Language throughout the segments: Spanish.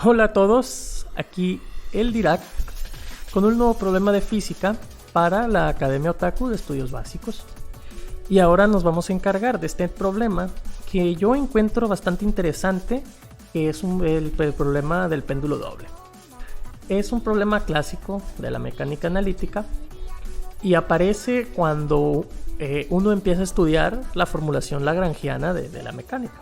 Hola a todos, aquí el Dirac con un nuevo problema de física para la Academia Otaku de Estudios Básicos. Y ahora nos vamos a encargar de este problema que yo encuentro bastante interesante, que es el problema del péndulo doble. Es un problema clásico de la mecánica analítica y aparece cuando uno empieza a estudiar la formulación lagrangiana de la mecánica.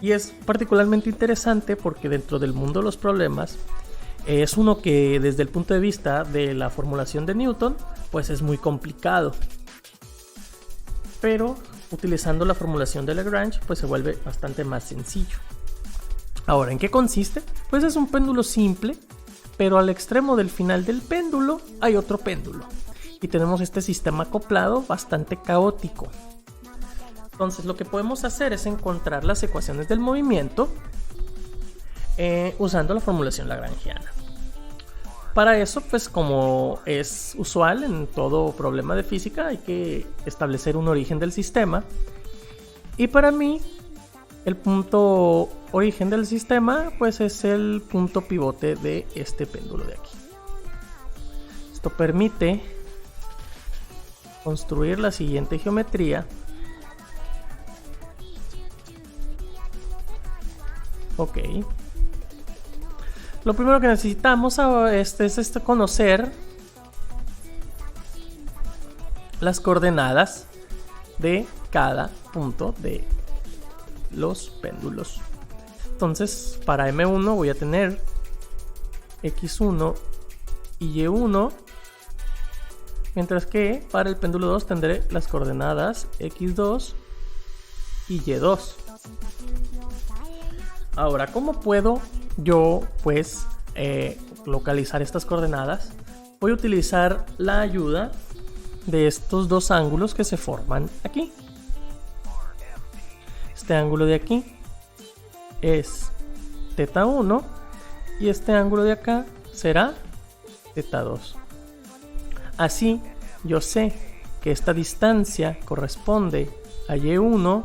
Y es particularmente interesante porque dentro del mundo de los problemas es uno que desde el punto de vista de la formulación de Newton pues es muy complicado, pero utilizando la formulación de Lagrange pues se vuelve bastante más sencillo. Ahora, ¿en qué consiste? Pues es un péndulo simple, pero al extremo del final del péndulo hay otro péndulo y tenemos este sistema acoplado bastante caótico. Entonces lo que podemos hacer es encontrar las ecuaciones del movimiento usando la formulación lagrangiana. Para eso, pues como es usual en todo problema de física, hay que establecer un origen del sistema. Y para mí, el punto origen del sistema pues es el punto pivote de este péndulo de aquí. Esto permite construir la siguiente geometría. Ok. Lo primero que necesitamos es conocer las coordenadas de cada punto de los péndulos. Entonces, para M1 voy a tener X1 y Y1, mientras que para el péndulo 2 tendré las coordenadas X2 y Y2. Ahora, ¿cómo puedo yo pues localizar estas coordenadas? Voy a utilizar la ayuda de estos dos ángulos que se forman aquí. Este ángulo de aquí es θ1 y este ángulo de acá será θ2. Así yo sé que esta distancia corresponde a Y1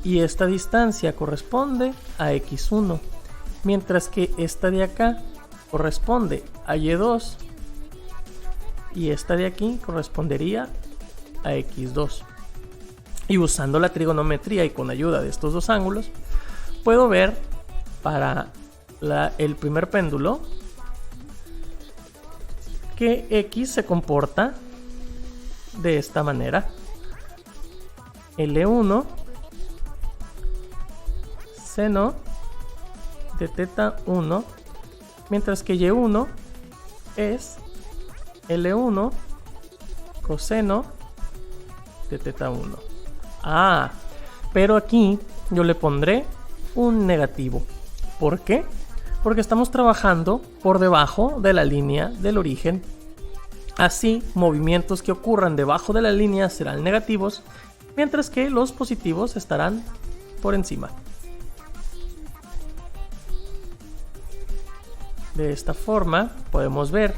y esta distancia corresponde a X1, mientras que esta de acá corresponde a Y2 y esta de aquí correspondería a X2. Y usando la trigonometría y con ayuda de estos dos ángulos, puedo ver para el primer péndulo que X se comporta de esta manera. L1 seno de θ1, mientras que Y1 es L1 coseno de θ1. Pero aquí yo le pondré un negativo. ¿Por qué? Porque estamos trabajando por debajo de la línea del origen. Así, movimientos que ocurran debajo de la línea serán negativos, mientras que los positivos estarán por encima. De esta forma podemos ver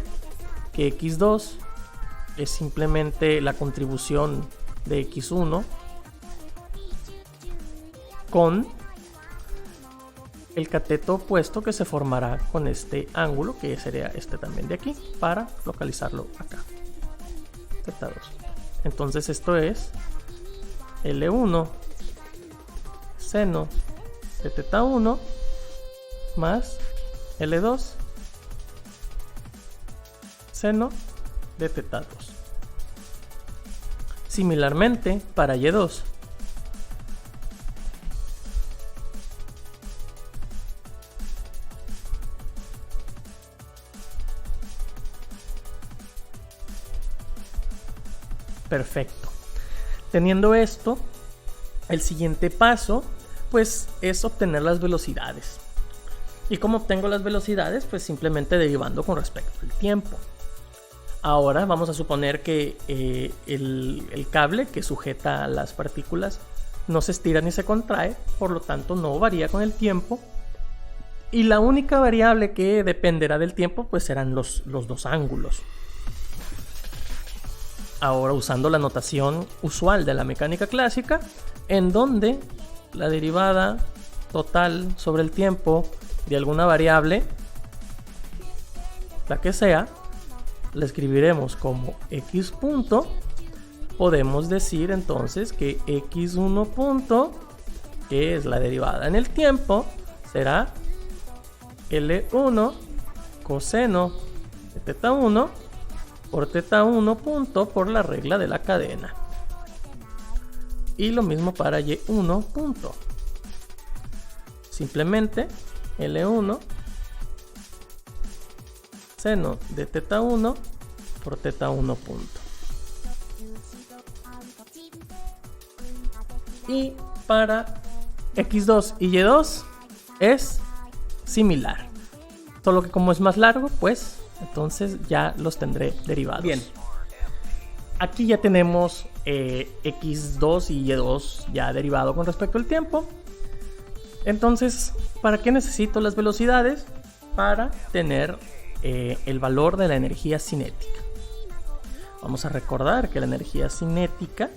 que X2 es simplemente la contribución de X1 con el cateto opuesto que se formará con este ángulo, que sería este también de aquí, para localizarlo acá, θ2. Entonces esto es L1 seno de θ1 más L2 seno de θ2. Similarmente para Y2, perfecto. Teniendo esto, el siguiente paso pues es obtener las velocidades. ¿Y cómo obtengo las velocidades? Pues simplemente derivando con respecto al tiempo. Ahora vamos a suponer que el cable que sujeta a las partículas no se estira ni se contrae, por lo tanto no varía con el tiempo. Y la única variable que dependerá del tiempo pues serán los dos ángulos. Ahora, usando la notación usual de la mecánica clásica, en donde la derivada total sobre el tiempo de alguna variable, la que sea, la escribiremos como x punto. Podemos decir entonces que x1 punto, que es la derivada en el tiempo, será L1 coseno de teta 1 por teta 1 punto por la regla de la cadena. Y lo mismo para y1 punto. Simplemente L1 seno de teta 1 por teta 1 punto. Y para x2 y y2 es similar, solo que como es más largo, pues entonces ya los tendré derivados. Bien, aquí ya tenemos x2 y y2 ya derivado con respecto al tiempo. Entonces, ¿para qué necesito las velocidades? Para tener el valor de la energía cinética. Vamos a recordar que la energía cinética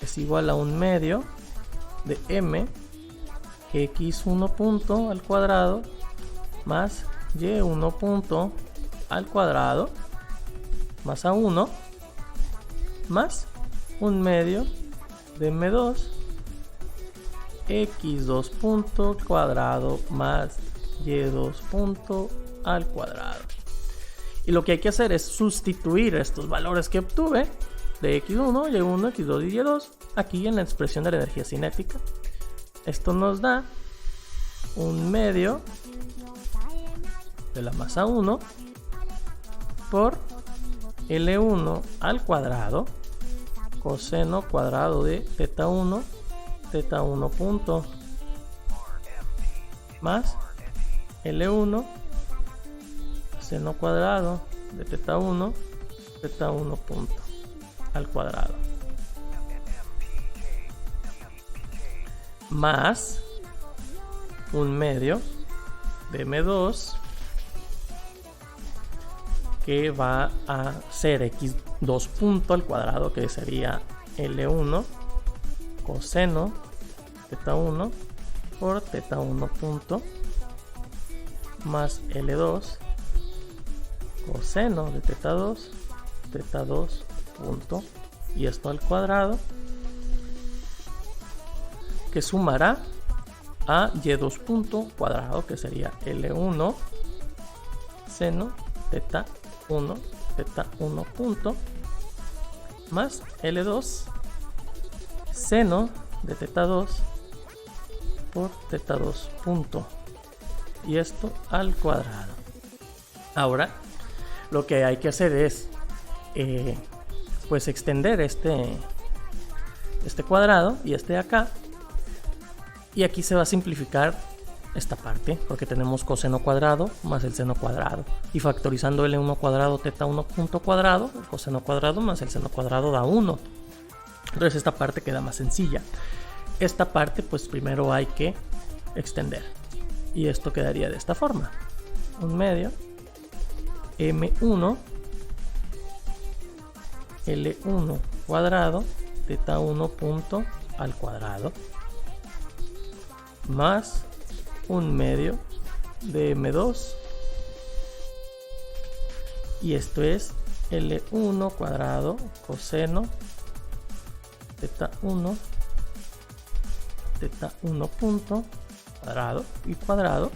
es igual a 1/2 de m x1 punto al cuadrado más y1 punto al cuadrado más a1 más 1/2 de m2 x2 punto al cuadrado más y2 punto al cuadrado. Y lo que hay que hacer es sustituir estos valores que obtuve de x1, y1, x2 y y2 aquí en la expresión de la energía cinética. Esto nos da 1/2 de la masa 1 por L1 al cuadrado coseno cuadrado de teta 1 punto más L1 seno cuadrado de teta 1 punto al cuadrado más 1/2 de m2 que va a ser x2 punto al cuadrado, que sería L1 coseno teta 1 por teta 1 punto más L2 coseno de teta 2 punto, y esto al cuadrado, que sumará a y2 punto cuadrado, que sería L1 seno teta 1 punto más L2 seno de teta 2 por teta 2 punto, y esto al cuadrado. Ahora lo que hay que hacer es pues extender este cuadrado y este de acá, y aquí se va a simplificar esta parte porque tenemos coseno cuadrado más el seno cuadrado, y factorizando L1 cuadrado teta 1 punto cuadrado, el coseno cuadrado más el seno cuadrado da 1. Entonces esta parte queda más sencilla. Esta parte pues primero hay que extender, y esto quedaría de esta forma: 1/2 m1 L1 cuadrado teta 1 punto al cuadrado más 1/2 de m2, y esto es L1 cuadrado coseno teta 1 punto cuadrado y cuadrado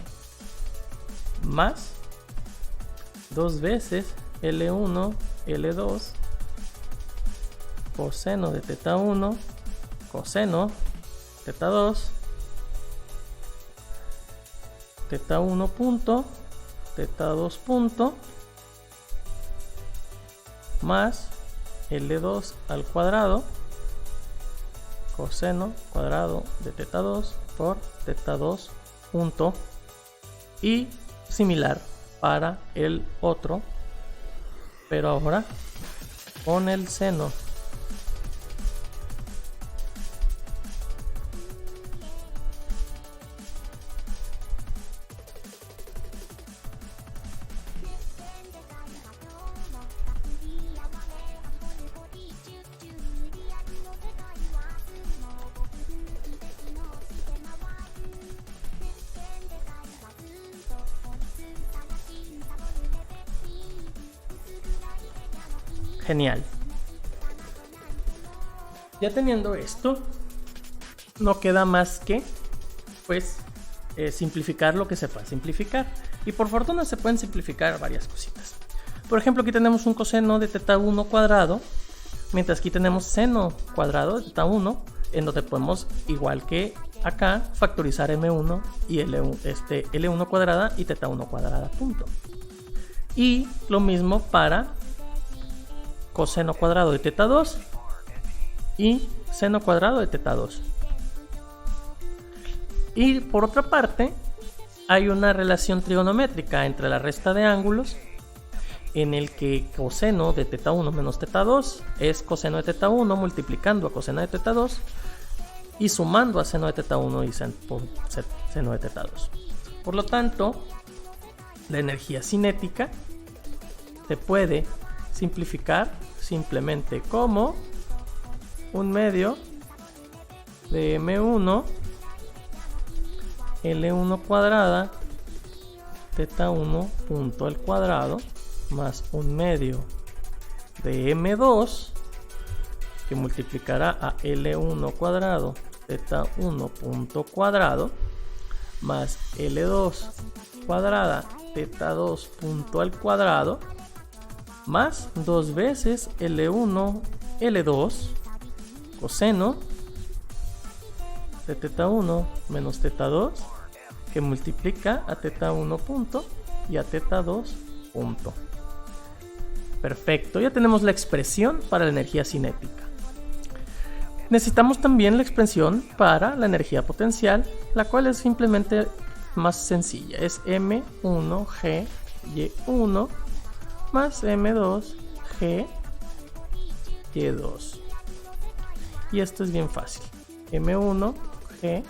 más 2 veces L1 L2 coseno de teta 1 coseno teta 2 teta 1 punto teta 2 punto más L2 al cuadrado coseno cuadrado de teta 2 por teta 2 punto, y similar para el otro, pero ahora con el seno. Genial. Ya teniendo esto, no queda más que pues simplificar lo que se pueda simplificar. Y por fortuna se pueden simplificar varias cositas. Por ejemplo, aquí tenemos un coseno de teta 1 cuadrado, mientras aquí tenemos seno cuadrado de teta 1, en donde podemos, igual que acá, factorizar m1 y L1 cuadrada y teta 1 cuadrada, punto. Y lo mismo para coseno cuadrado de teta 2 y seno cuadrado de teta 2. Y por otra parte, hay una relación trigonométrica entre la resta de ángulos, en el que coseno de teta 1 menos teta 2 es coseno de teta 1 multiplicando a coseno de teta 2 y sumando a seno de teta 1 y seno de teta 2. Por lo tanto, la energía cinética se puede simplificar simplemente como un medio de m1 L1 cuadrada teta 1 punto al cuadrado más un medio de m2 que multiplicará a L1 cuadrado teta 1 punto cuadrado más L2 cuadrada teta 2 punto al cuadrado más 2 veces L1 L2 coseno de teta 1 menos teta 2 que multiplica a teta 1 punto y a teta 2 punto. Perfecto, ya tenemos la expresión para la energía cinética. Necesitamos también la expresión para la energía potencial, la cual es simplemente más sencilla. Es M1 GY1 más M2 GY2. Y esto es bien fácil. M1 G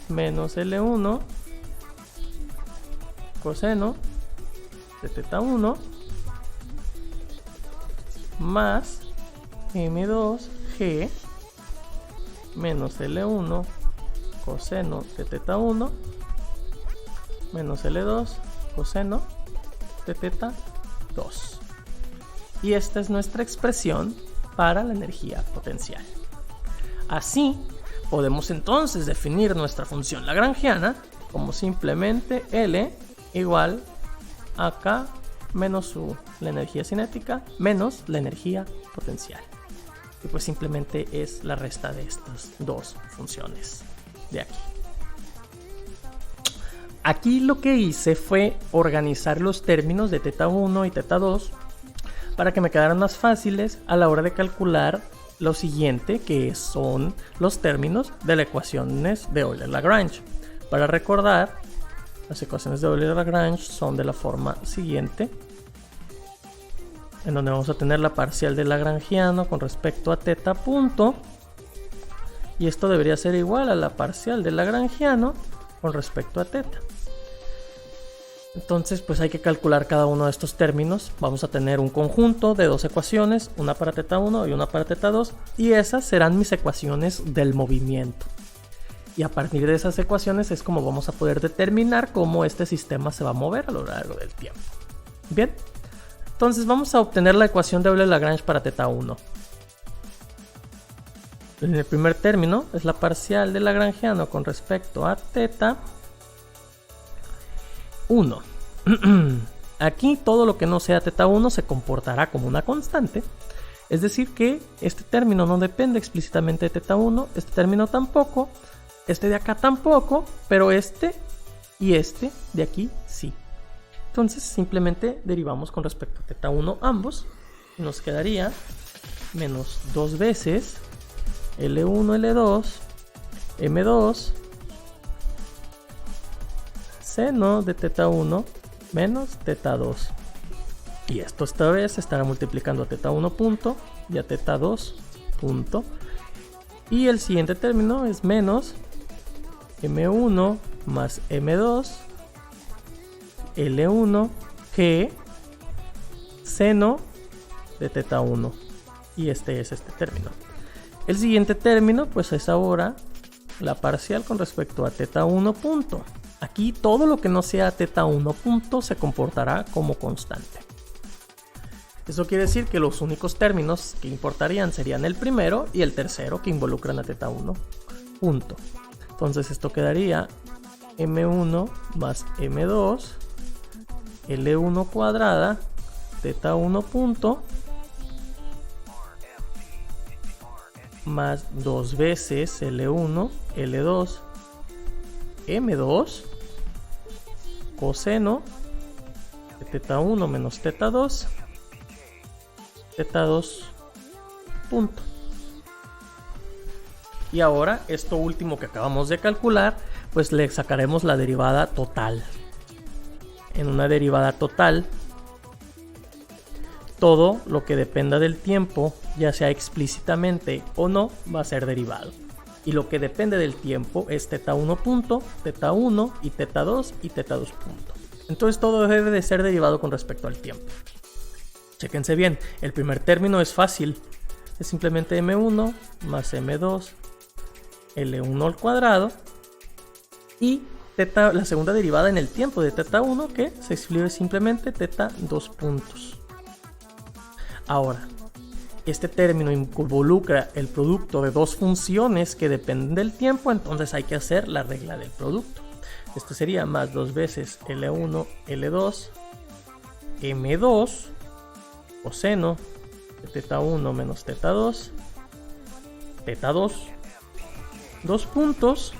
menos L1 coseno de teta 1 más M2 G menos L1 coseno de teta 1 menos L2 coseno de teta 2. Y esta es nuestra expresión para la energía potencial. Así podemos entonces definir nuestra función lagrangiana como simplemente L igual a K menos U, la energía cinética, menos la energía potencial. Y pues simplemente es la resta de estas dos funciones de aquí. Aquí lo que hice fue organizar los términos de teta 1 y teta 2 para que me quedaran más fáciles a la hora de calcular lo siguiente, que son los términos de las ecuaciones de Euler-Lagrange. Para recordar, las ecuaciones de Euler-Lagrange son de la forma siguiente, en donde vamos a tener la parcial del lagrangiano con respecto a teta punto, y esto debería ser igual a la parcial del lagrangiano con respecto a teta. Entonces pues hay que calcular cada uno de estos términos. Vamos a tener un conjunto de dos ecuaciones, una para teta 1 y una para teta 2, y esas serán mis ecuaciones del movimiento. Y a partir de esas ecuaciones es como vamos a poder determinar cómo este sistema se va a mover a lo largo del tiempo. Bien, entonces vamos a obtener la ecuación de Euler-Lagrange para teta 1. En el primer término es la parcial del lagrangiano con respecto a teta 1. Aquí todo lo que no sea teta 1 se comportará como una constante. Es decir que este término no depende explícitamente de teta 1, este término tampoco, este de acá tampoco, pero este y este de aquí sí. Entonces simplemente derivamos con respecto a teta 1 ambos. Y nos quedaría menos 2 veces L1, L2, M2, seno de teta 1 menos teta 2. Y esto esta vez estará multiplicando a teta 1 punto y a teta 2 punto. Y el siguiente término es menos M1 más M2 L1 G seno de teta 1. Y este es este término. El siguiente término pues es ahora la parcial con respecto a teta 1 punto. Aquí todo lo que no sea teta 1 punto se comportará como constante. Eso quiere decir que los únicos términos que importarían serían el primero y el tercero, que involucran a θ1 punto. Entonces esto quedaría m1 más m2 L1 cuadrada θ1 punto más 2 veces L1 L2 m2 coseno de θ1 menos θ2 θ2 punto. Y ahora esto último que acabamos de calcular, pues le sacaremos la derivada total. En una derivada total, todo lo que dependa del tiempo, ya sea explícitamente o no, va a ser derivado. Y lo que depende del tiempo es θ1 punto, θ1 y θ2 y θ2 punto. Entonces todo debe de ser derivado con respecto al tiempo. Chéquense bien, el primer término es fácil. Es simplemente m1 más m2 L1 al cuadrado. Y la segunda derivada en el tiempo de θ1, que se escribe simplemente θ2 puntos. Ahora, este término involucra el producto de dos funciones que dependen del tiempo, entonces hay que hacer la regla del producto. Esto sería más 2 veces L1, L2, M2, coseno de θ1 menos θ2, θ2, 2 puntos,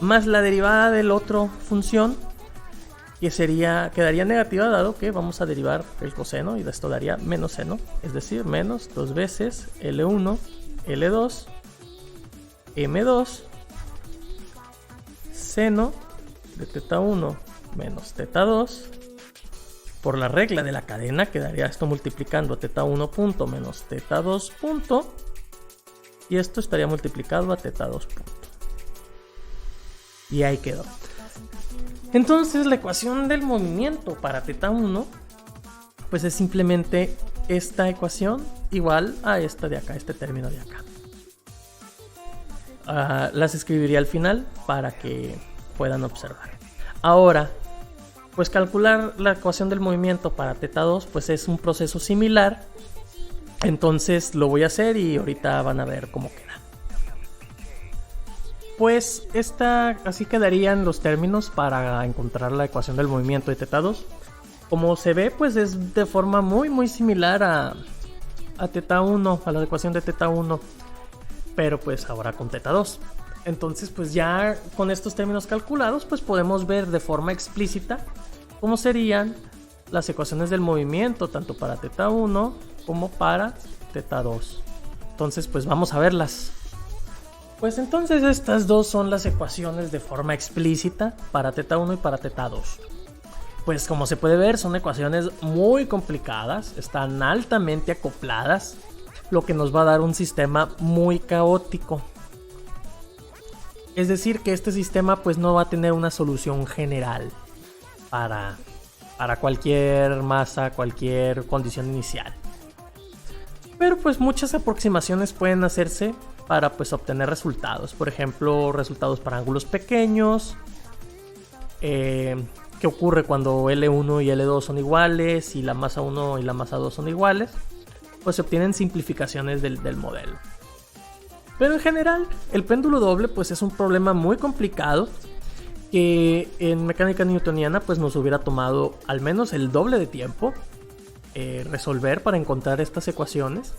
más la derivada del otro función, que quedaría negativa dado que vamos a derivar el coseno y de esto daría menos seno, es decir, menos 2 veces L1, L2, M2, seno de θ1 menos θ2, por la regla de la cadena quedaría esto multiplicando θ1 punto menos θ2 punto, y esto estaría multiplicado a θ2 punto. Y ahí quedó. Entonces la ecuación del movimiento para θ1 pues es simplemente esta ecuación igual a esta de acá, este término de acá. Las escribiría al final para que puedan observar. Ahora, pues calcular la ecuación del movimiento para θ2 pues es un proceso similar. Entonces lo voy a hacer y ahorita van a ver cómo queda. Pues así quedarían los términos para encontrar la ecuación del movimiento de θ2. Como se ve, pues es de forma muy similar a θ1, a la ecuación de θ1, pero pues ahora con θ2. Entonces pues ya con estos términos calculados pues podemos ver de forma explícita cómo serían las ecuaciones del movimiento tanto para θ1 como para θ2. Entonces pues vamos a verlas. Pues entonces estas dos son las ecuaciones de forma explícita para θ1 y para θ2. Pues como se puede ver son ecuaciones muy complicadas, están altamente acopladas, lo que nos va a dar un sistema muy caótico. Es decir que este sistema pues no va a tener una solución general para cualquier masa, cualquier condición inicial. Pero pues muchas aproximaciones pueden hacerse para pues obtener resultados. Por ejemplo, resultados para ángulos pequeños. ¿Qué ocurre cuando L1 y L2 son iguales y la masa 1 y la masa 2 son iguales? Pues se obtienen simplificaciones del modelo. Pero en general, el péndulo doble pues es un problema muy complicado que en mecánica newtoniana pues nos hubiera tomado al menos el doble de tiempo resolver para encontrar estas ecuaciones.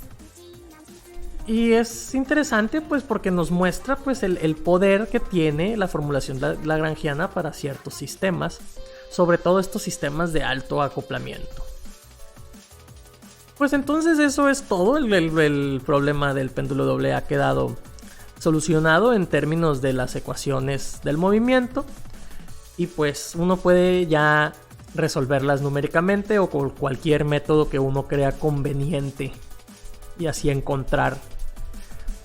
Y es interesante pues porque nos muestra pues el poder que tiene la formulación lagrangiana para ciertos sistemas, sobre todo estos sistemas de alto acoplamiento. Pues entonces eso es todo, el problema del péndulo doble ha quedado solucionado en términos de las ecuaciones del movimiento y pues uno puede ya resolverlas numéricamente o con cualquier método que uno crea conveniente y así encontrar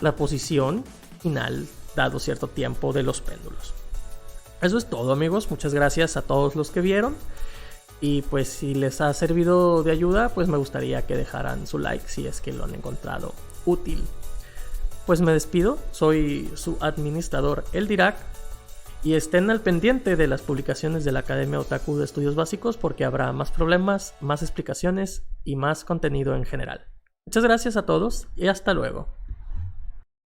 la posición final dado cierto tiempo de los péndulos. Eso es todo, amigos, muchas gracias a todos los que vieron y pues si les ha servido de ayuda pues me gustaría que dejaran su like si es que lo han encontrado útil. Pues me despido, soy su administrador El Dirac y estén al pendiente de las publicaciones de la Academia Otaku de Estudios Básicos porque habrá más problemas, más explicaciones y más contenido en general. Muchas gracias a todos y hasta luego.